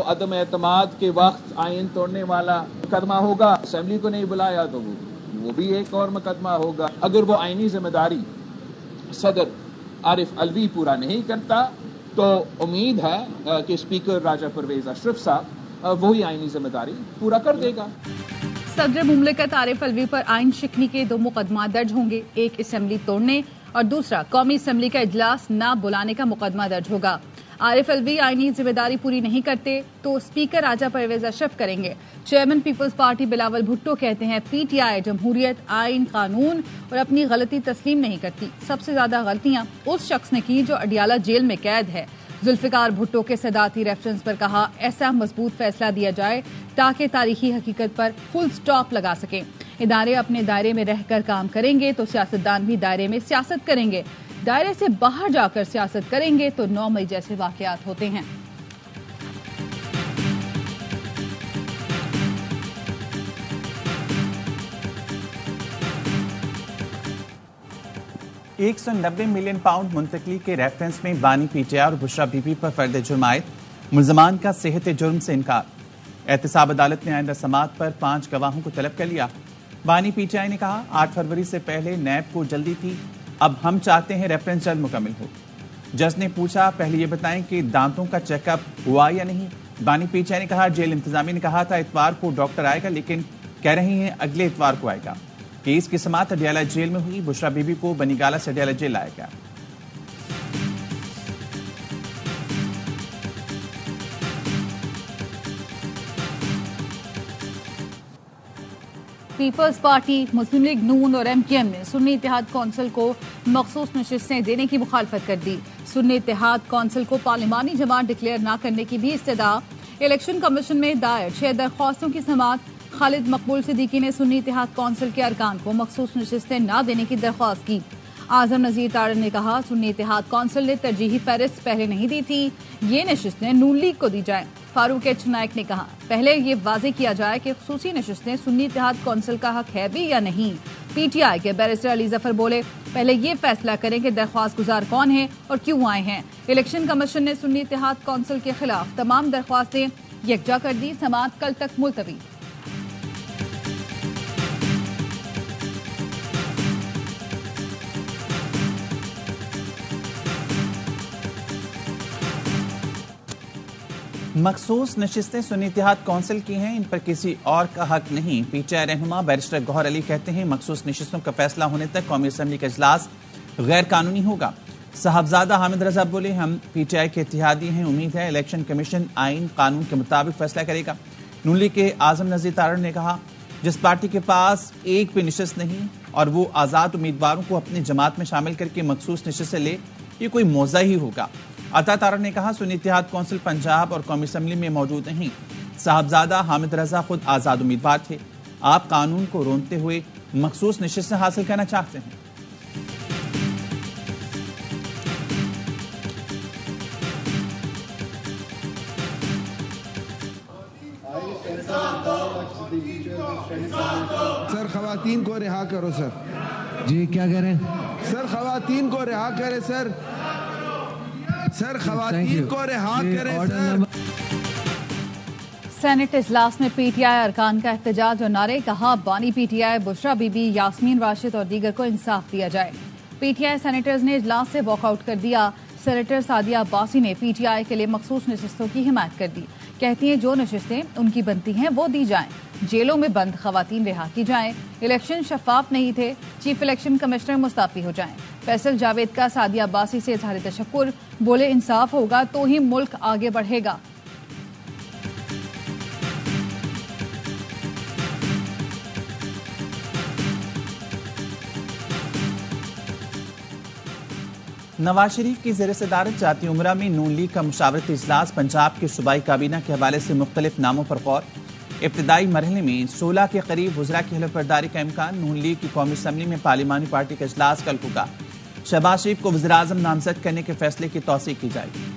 अदम एतमाद के वक्त आइन तोड़ने वाला मुकदमा होगा, असेंबली को नहीं बुलाया तो वो भी एक और मुकदमा होगा। अगर वो आइनी जिम्मेदारी सदर आरिफ अलवी पूरा नहीं करता तो उम्मीद है कि स्पीकर राजा परवेज अशरफ साहब वही आइनी जिम्मेदारी पूरा कर देगा। सदर मुमलिकत आरिफ अलवी पर आइन शिकनी के 2 मुकदमा दर्ज होंगे। एक असेंबली तोड़ने और दूसरा कौमी असेंबली का इजलास न बुलाने का मुकदमा दर्ज होगा। आरिफ अलवी आइनी जिम्मेदारी पूरी नहीं करते तो स्पीकर राजा परवेज अशरफ करेंगे। चेयरमैन पीपल्स पार्टी बिलावल भुट्टो कहते हैं पीटीआई जमहूरियत, आइन, कानून और अपनी गलती तस्लीम नहीं करती। सबसे ज्यादा गलतियां उस शख्स ने की जो अडियाला जेल में कैद है। जुल्फिकार भुट्टो के सदाती रेफरेंस पर कहा, ऐसा मजबूत फैसला दिया जाए ताकि तारीखी हकीकत पर फुल स्टॉप लगा सकें। इदारे अपने दायरे में रहकर काम करेंगे तो सियासतदान भी दायरे में सियासत करेंगे। दायरे से बाहर जाकर सियासत करेंगे तो 9 मई जैसे वाकयात होते हैं। £190 मिलियन मुंतकली के रेफरेंस में बानी पीटीआई और बुशरा बीबी पर फर्द जुर्म आयद। मुल्जमान का सेहत जुर्म से इनकार। एहतसाब अदालत ने आइंदा समाअत पर 5 गवाहों को तलब कर लिया। बानी पीटीआई ने कहा, 8 फरवरी से पहले नैब को जल्दी थी, अब हम चाहते हैं रेफरेंस जल्द मुकम्मल हो। जज ने पूछा, पहले ये बताएं कि दांतों का चेकअप हुआ या नहीं। बानी पीटीआई ने कहा, जेल इंतजामिया ने कहा था इतवार को डॉक्टर आएगा, लेकिन कह रही हैं अगले इतवार को आएगा। केस की समाअत अडियाला जेल में हुई। बुशरा बीबी को बनीगाला से अडियाला जेल लाया गया। पीपल्स पार्टी, मुस्लिम लीग नून और एमकेएम ने सुन्नी इत्तेहाद कौंसिल को मखसूस नशिस्तें देने की मुखालफत कर दी। सुन्नी इत्तेहाद कौंसिल को पार्लिमानी जमात डिक्लेयर न करने की भी इस्तदा। इलेक्शन कमीशन में दायर 6 दरख्वास्तों की समाअत। खालिद मकबूल सिद्दीकी ने सुन्नी इत्तेहाद कौंसिल के अरकान को मखसूस नशिस्तें न देने की दरख्वास्त की। आजम नजीर तारड़ ने कहा, सुन्नी इत्तेहाद कौंसिल ने तरजीही फहरिस्त पहले नहीं दी थी, ये नशिस्तें नून लीग को दी जाए। फारूक एच नाइक ने कहा, पहले ये वाजे किया जाए कि खुसूसी नशिस्तें सुन्नी इत्तेहाद कौंसिल का हक है भी या नहीं। पीटीआई के बैरिस्टर अली जफर बोले, पहले ये फैसला करें कि दरख्वास्त गुजार कौन है और क्यों आए हैं। इलेक्शन कमीशन ने सुन्नी इत्तेहाद कौंसिल के खिलाफ तमाम दरख्वास्तें यकजा कर दी। समाअत कल तक मुलतवी। मखसूस नशिस्तें सुन्नी इत्तेहाद कौंसिल की हैं, इन पर किसी और का हक नहीं। पीटीआई रहनुमा बैरिस्टर गौहर अली कहते हैं, मखसूस नशिस्तों का फैसला होने तक कौमी असेंबली का इजलास गैर कानूनी होगा। साहबजादा हामिद रजा बोले, हम पीटीआई के इत्तेहादी हैं, उम्मीद है इलेक्शन कमीशन आइन कानून के मुताबिक फैसला करेगा। नून लीग के आजम नजीर तारड़ ने कहा, जिस पार्टी के पास एक भी नशिस्त नहीं और वो आज़ाद उम्मीदवारों को अपनी जमात में शामिल करके मखसूस नशिस्त ले, ये कोई मौजा ही होगा। अता तारड़ ने कहा, सुन्नी इत्तेहाद कौंसिल पंजाब और कौमी असेंबली में मौजूद नहीं। साहबजादा हामिद रजा खुद आज़ाद उम्मीदवार थे। आप कानून को रोनते हुए मखसूस नशिस्तें हासिल करना चाहते हैं। सर, खवातीन को रिहा करो सर। जी क्या कह रहे हैं सर? खवातीन को रिहा करें सर। सर, खवातीन को रिहा करें सर। सेनेट इजलास में पीटीआई अरकान का एहतजाज और नारे। कहा, बानी पीटीआई, बुशरा बीबी, यास्मीन राशिद और दीगर को इंसाफ दिया जाए। पीटीआई सेनेटर्स ने इजलास से वॉकआउट कर दिया। सेनेटर सादिया अब्बासी ने पीटीआई के लिए मखसूस नशिस्तों की हिमायत कर दी। कहती हैं जो नशिस्तें उनकी बनती हैं वो दी जाएं। जेलों में बंद खवातीन रिहा की जाएं। इलेक्शन शफाफ नहीं थे, चीफ इलेक्शन कमिश्नर मुस्ताफी हो जाएं। फैसल जावेद का सादिया अब्बासी से इजहार तशक्कुर। बोले, इंसाफ होगा तो ही मुल्क आगे बढ़ेगा। नवाज शरीफ की ज़ेर सदारत जाती उमरा में नून लीग का मुशावरती इजलास। पंजाब की सूबाई काबीना के हवाले से मुख्तलिफ नामों पर गौर। इब्तदाई मरहले में 16 के करीब वज़रा की हलफबरदारी का इम्कान। नून लीग की कौमी असम्बली में पार्लिमानी पार्टी का इजलास कल होगा। शहबाज शरीफ को वज़ीर आज़म नामजद करने के फैसले की तौसीक की जाएगी।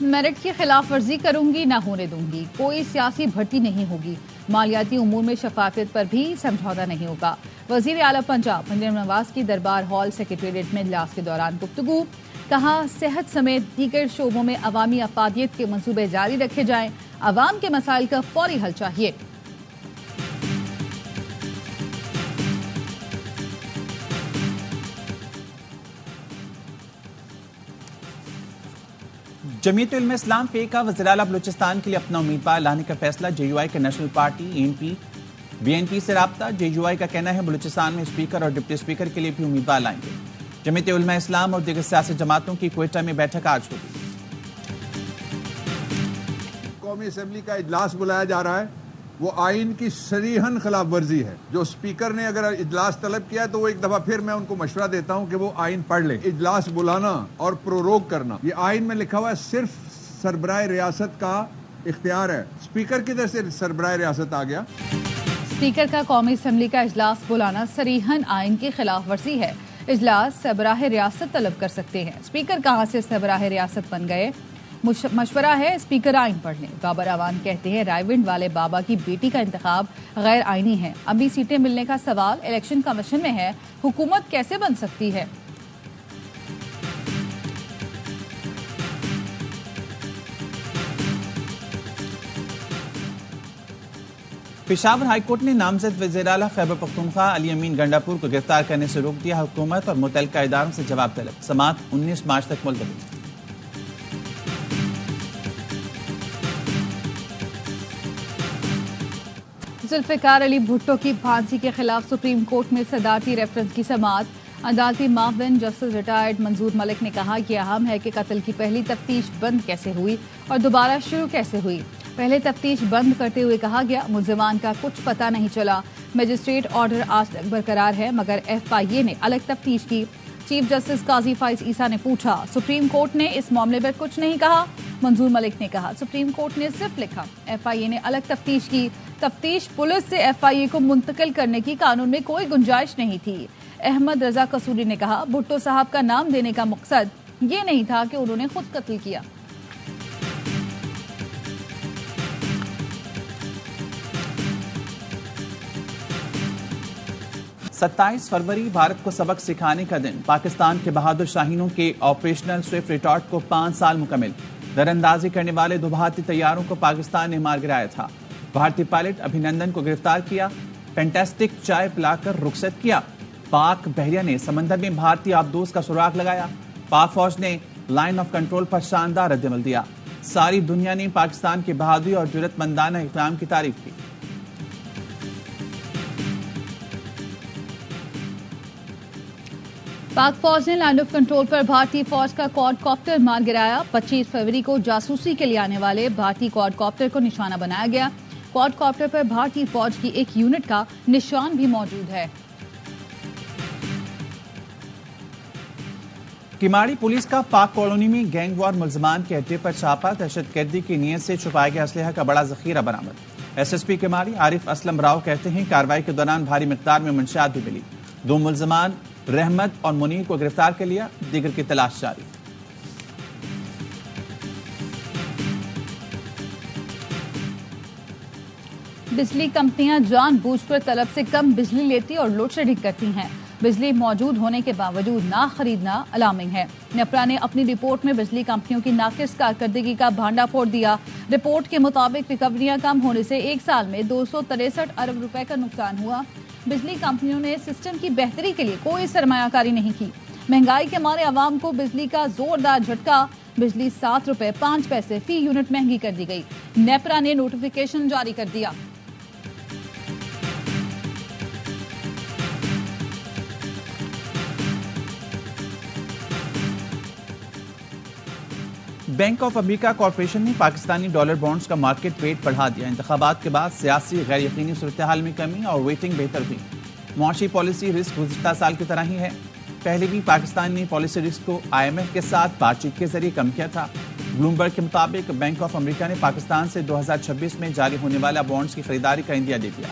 मेरिट की खिलाफ वर्जी करूंगी, ना होने दूंगी। कोई सियासी भर्ती नहीं होगी। मालियाती उमूर में शफाफियत पर भी समझौता नहीं होगा। वजीर आला पंजाब पंजाब नवाज की दरबार हॉल सेक्रेटेरिएट में इजलास के दौरान गुफ्तगू। कहा, सेहत समेत दीगर शोबों में अवामी अफादियत के मंसूबे जारी रखे जाएं, अवाम के मसाइल का फौरी हल चाहिए। जमीयत उलमा इस्लाम पे का वज़ीर-ए-आला बलूचिस्तान के लिए अपना उम्मीदवार लाने का फैसला। जेयूआई का नेशनल पार्टी एनपी बीएनपी से राब्ता। जेयूआई का कहना है बलूचिस्तान में स्पीकर और डिप्टी स्पीकर के लिए भी उम्मीदवार लाएंगे। जमीयत उलमा इस्लाम और दीगर सियासी जमातों की क्वेटा में बैठक आज होगी। कौमी असेंबली का इजलास बुलाया जा रहा है, वो आइन की सरीहन खिलाफ वर्जी है। जो स्पीकर ने अगर इजलास तलब किया तो वो एक दफा फिर मैं उनको मशवरा देता हूं कि वो आइन पढ़ ले। इजलास बुलाना और प्रोरोग करना, ये आइन में लिखा हुआ है, सिर्फ सरबराह रियासत का इख्तियार है। स्पीकर किधर से सरबराह रियासत आ गया? स्पीकर का कौमी असेंबली का इजलास बुलाना सरीहन आइन की खिलाफ वर्जी है। इजलास सरबराह रियासत तलब कर सकते हैं। स्पीकर कहां से सरबराह रियासत बन गए? मशवरा है स्पीकर आइन पढ़ लें। बाबर अवान कहते हैं रायविंड वाले बाबा की बेटी का इंतखाब गैर आइनी है। अभी सीटें मिलने का सवाल इलेक्शन कमीशन में है, हुकूमत कैसे बन सकती है? पेशावर हाईकोर्ट ने नामजद वज़ीर-ए-आला खैबर पख्तूनख्वा अली अमीन गंडापुर को गिरफ्तार करने से रोक दिया। हुकूमत और मुतल्लिका इदारों से जवाब तलब। समाअत 19 मार्च तक मुलतवी। जुल्फ़िकार अली भुट्टो की फांसी के खिलाफ सुप्रीम कोर्ट में सदारती रेफरेंस की समाअत। अदालती माविन जस्टिस रिटायर्ड मंजूर मलिक ने कहा कि अहम है कि कत्ल की पहली तफ्तीश बंद कैसे हुई और दोबारा शुरू कैसे हुई। पहले तफ्तीश बंद करते हुए कहा गया मुल्जिमान का कुछ पता नहीं चला। मजिस्ट्रेट ऑर्डर आज तक बरकरार है मगर FIA ने अलग तफ्तीश की। चीफ जस्टिस काजी फाइज ईसा ने पूछा, सुप्रीम कोर्ट ने इस मामले पर कुछ नहीं कहा? मंजूर मलिक ने कहा, सुप्रीम कोर्ट ने सिर्फ लिखा FIA ने अलग तफ्तीश की। तफ्तीश पुलिस से FIA को मुंतकिल करने की कानून में कोई गुंजाइश नहीं थी। अहमद रजा कसूरी ने कहा, भुट्टो साहब का नाम देने का मकसद ये नहीं था कि उन्होंने खुद कत्ल किया। सत्ताईस फरवरी भारत को सबक सिखाने का दिन। पाकिस्तान के बहादुर शाहीनों के ऑपरेशनल स्विफ्ट रिटॉर्ट को 5 साल मुकम्मिल। दरअंदाजी करने वाले 2 भारतीय तैयारों को पाकिस्तान ने मार गिराया था। भारतीय पायलट अभिनंदन को गिरफ्तार किया। फैंटास्टिक चाय पिलाकर रुखसत किया। पाक बहरिया ने समंदर में भारतीय आबदोज का सुराग लगाया। पाक फौज ने लाइन ऑफ कंट्रोल पर शानदार रद्दअमल दिया। सारी दुनिया ने पाकिस्तान की बहादुरी और जुर्रतमंदाना इक़दाम की तारीफ की। पाक फौज ने लाइन ऑफ कंट्रोल पर भारतीय फौज का क्वाडकॉप्टर मार गिराया। 25 फरवरी को जासूसी के लिए आने वाले भारतीय क्वाडकॉप्टर को निशाना बनाया गया। क्वाडकॉप्टर पर भारतीय फौज की एक यूनिट का निशान भी मौजूद है। किमाड़ी पुलिस का पाक कॉलोनी में गैंग वॉर मुल्जिमान के अड्डे पर छापा। दहशतगर्दी की नीयत से छुपाए गए असलहा का बड़ा जखीरा बरामद। SSP किमाड़ी आरिफ असलम राव कहते हैं कार्रवाई के दौरान भारी मिकदार में मंशियात भी मिली। 2 मुल्जिमान रहमत और मुनीर को गिरफ्तार कर लिया। दीगर की तलाश जारी। बिजली कंपनियां जानबूझकर तलब से कम बिजली लेती और लोड शेडिंग करती हैं। बिजली मौजूद होने के बावजूद ना खरीदना अलार्मिंग है। नेपरा ने अपनी रिपोर्ट में बिजली कंपनियों की नाकिस कारकर्दगी का भांडा फोड़ दिया। रिपोर्ट के मुताबिक रिकवरियां कम होने से 1 साल में 263 अरब रुपए का नुकसान हुआ। बिजली कंपनियों ने सिस्टम की बेहतरी के लिए कोई सरमायाकारी नहीं की। महंगाई के मारे आवाम को बिजली का जोरदार झटका। बिजली 7 रुपए 5 पैसे फी यूनिट महंगी कर दी गई। नेपरा ने नोटिफिकेशन जारी कर दिया। बैंक ऑफ अमेरिका कॉर्पोरेशन ने पाकिस्तानी डॉलर बॉन्ड्स का मार्केट रेट बढ़ा दिया। इंतखाबात के बाद सियासी गैर यकीनी सूरत हाल में कमी और वेटिंग बेहतर हुई। मुआशी पॉलिसी रिस्क गुज़िश्ता साल की तरह ही है। पहले भी पाकिस्तान ने पॉलिसी रिस्क को IMF के साथ बातचीत के जरिए कम किया था। ब्लूमबर्ग के मुताबिक बैंक ऑफ अमेरिका ने पाकिस्तान से 2026 में जारी होने वाला बॉन्ड्स की खरीदारी का इंदिया दे दिया।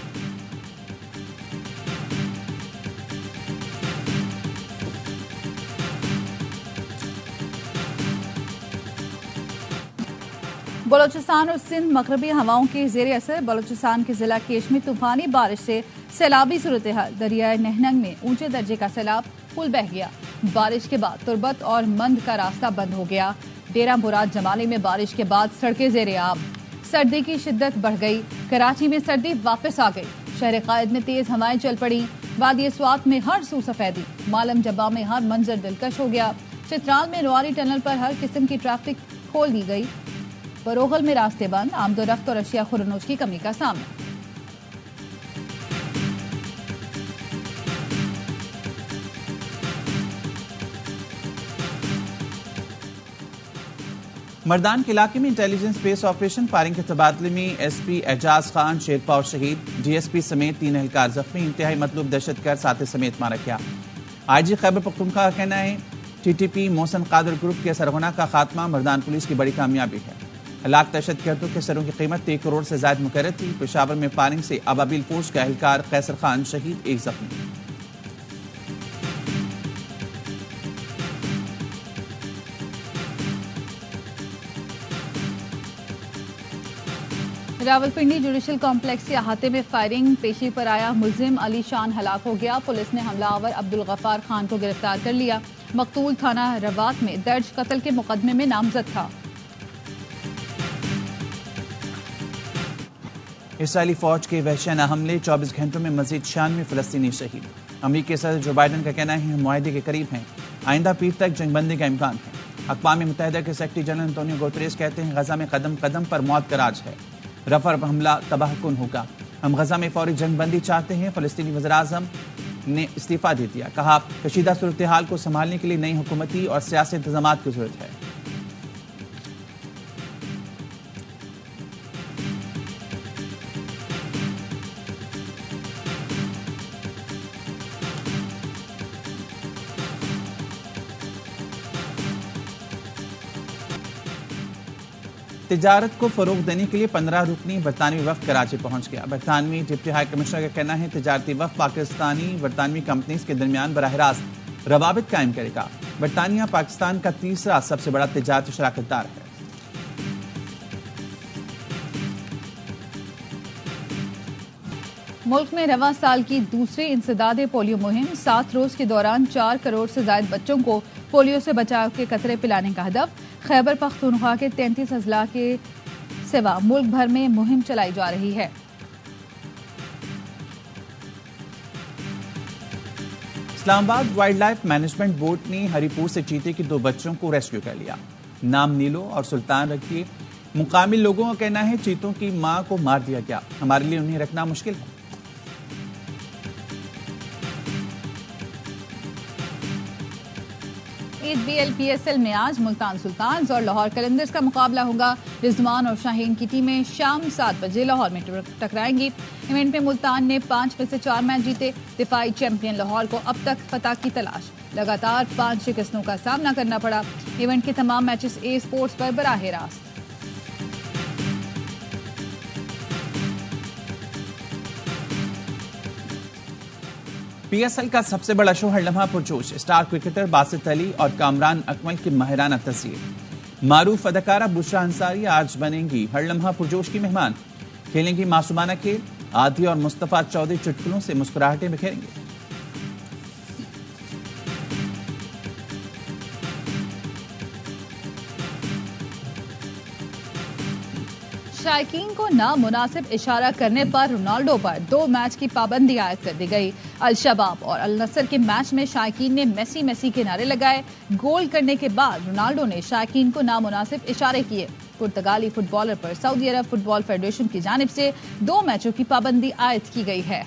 बलोचिस्तान और सिंध मगरबी हवाओं के जेर असर बलोचिस्तान के जिला केश में तूफानी बारिश से सैलाबी सूरत हाल। दरियाए नहनंग में ऊंचे दर्जे का सैलाब, पुल बह गया। बारिश के बाद तुरबत और मंद का रास्ता बंद हो गया। डेरा मुराद जमाली में बारिश के बाद सड़कें जेर आब। सर्दी की शिद्दत बढ़ गई। कराची में सर्दी वापस आ गई। शहर कायद में तेज हवाएं चल पड़ी। वादी स्वात में हर सू सफेदी। मालम जब्बा में हर मंजर दिलकश हो गया। चित्राल में रुआरी टनल पर हर किस्म की ट्रैफिक खोल दी गई। बरोगल में रास्ते बंद। आमदोरफ्त और अशिया खुरनोश की कमी का सामना। मर्दान के इलाके में इंटेलिजेंस बेस ऑपरेशन फायरिंग के तबादले में एसपी एजाज खान शेरपाव शहीद, डीएसपी समेत 3 एहलकार जख्मी। इंतहाई मतलूब दहशतगर्द साथी समेत मारा गया। आईजी खैबर पख्तूनख्वा का कहना है टीटीपी मोहसिन कादर ग्रुप के सरगना का खात्मा मर्दान पुलिस की बड़ी कामयाबी है। हलाक दहशतगर्दों के सरों की कीमत 1 करोड़ से ज्यादा मुकर्रर थी। पेशावर में फायरिंग से अबाबिल फोर्स का एहलकार कैसर खान शहीद, 1 जख्मी। रावलपिंडी जुडिशल कॉम्प्लेक्स के अहाते में फायरिंग, पेशी पर आया मुलजिम अली शान हलाक हो गया। पुलिस ने हमलावर अब्दुल गफ्फार खान को गिरफ्तार कर लिया। मकतूल थाना रवात में दर्ज कत्ल के मुकदमे में नामजद था। इसराइली फौज के वहशियाना हमले, 24 घंटों में मजीद 96 फलस्तीनी शहीद। अमेरिकी सदर जो बाइडन का कहना है हम मुआहदे के करीब हैं। आइंदा पीर तक जंगबंदी का इम्कान है। अक़वाम मुत्तहिदा के सेक्रेटरी जनरल अंतोनियो गुतेरेस कहते हैं गजा में कदम कदम पर मौत का राज है। रफा हमला तबाहकुन होगा। हम गजा में फौरी जंगबंदी चाहते हैं। फलस्तीनी वज़ीर-ए-आज़म ने इस्तीफा दे दिया। कहा कशीदा सूरत हाल को संभालने के लिए नई हुकूमती और सियासी इंतजाम की जरूरत है। तिजारत को फरोग देने के लिए 15 रुकनी बरतानवी वफ्द कराची पहुंच गया। बरतानवी डिप्टी हाई कमिश्नर का कहना है तिजारती वफ्द पाकिस्तानी बरतानवी कंपनीज के दरमियान बराह रास्त रवाबित कायम करेगा। बरतानिया पाकिस्तान का तीसरा सबसे बड़ा तिजारती शराकतदार है। मुल्क में रवां साल की दूसरी इंसदादे पोलियो मुहिम, 7 रोज के दौरान 4 करोड़ से ज्यादा बच्चों को पोलियो से बचाव के कतरे पिलाने का हदफ। खैबर पख्तूनख्वा के 33 अजला के सिवा मुल्क भर में मुहिम चलाई जा रही है। Islamabad wild life management board ने हरिपुर से चीते के 2 बच्चों को रेस्क्यू कर लिया। नाम नीलो और सुल्तान रखिए। मुकामी लोगों का कहना है चीतों की मां को मार दिया गया। हमारे लिए उन्हें रखना मुश्किल है। BLPSL में आज मुल्तान सुल्तान्स और लाहौर कलंदर्स का मुकाबला होगा। रिजवान और शाहीन की टीमें शाम 7 बजे लाहौर में टकराएंगी। इवेंट में मुल्तान ने 5 में से 4 मैच जीते। दिफाई चैंपियन लाहौर को अब तक फतह की तलाश। लगातार 5 शिकस्तों का सामना करना पड़ा। इवेंट के तमाम मैचेस ए स्पोर्ट्स पर बराह रास्त। PSL का सबसे बड़ा शो हर लम्हा पुरजोश। स्टार क्रिकेटर बासित अली और कामरान अकमल की माहिराना तस्वीर। मारूफ अदाकारा बुशरा अंसारी आज बनेंगी हर लम्हा पुरजोश की मेहमान। खेलेंगी मासूमाना खेल। आदि और मुस्तफा चौधरी चुटकुलों से मुस्कुराहटें बिखेरेंगे। शायकीन को नामुनासिब इशारा करने पर रोनाल्डो पर 2 मैच की पाबंदी आयद कर दी गई। अल शबाब और अल नसर के मैच में शायकीन ने मेसी मेसी के नारे लगाए। गोल करने के बाद रोनाल्डो ने शायकीन को नामुनासिब इशारे किए। पुर्तगाली फुटबॉलर पर सऊदी अरब फुटबॉल फेडरेशन की जानिब से 2 मैचों की पाबंदी आयद की गई है।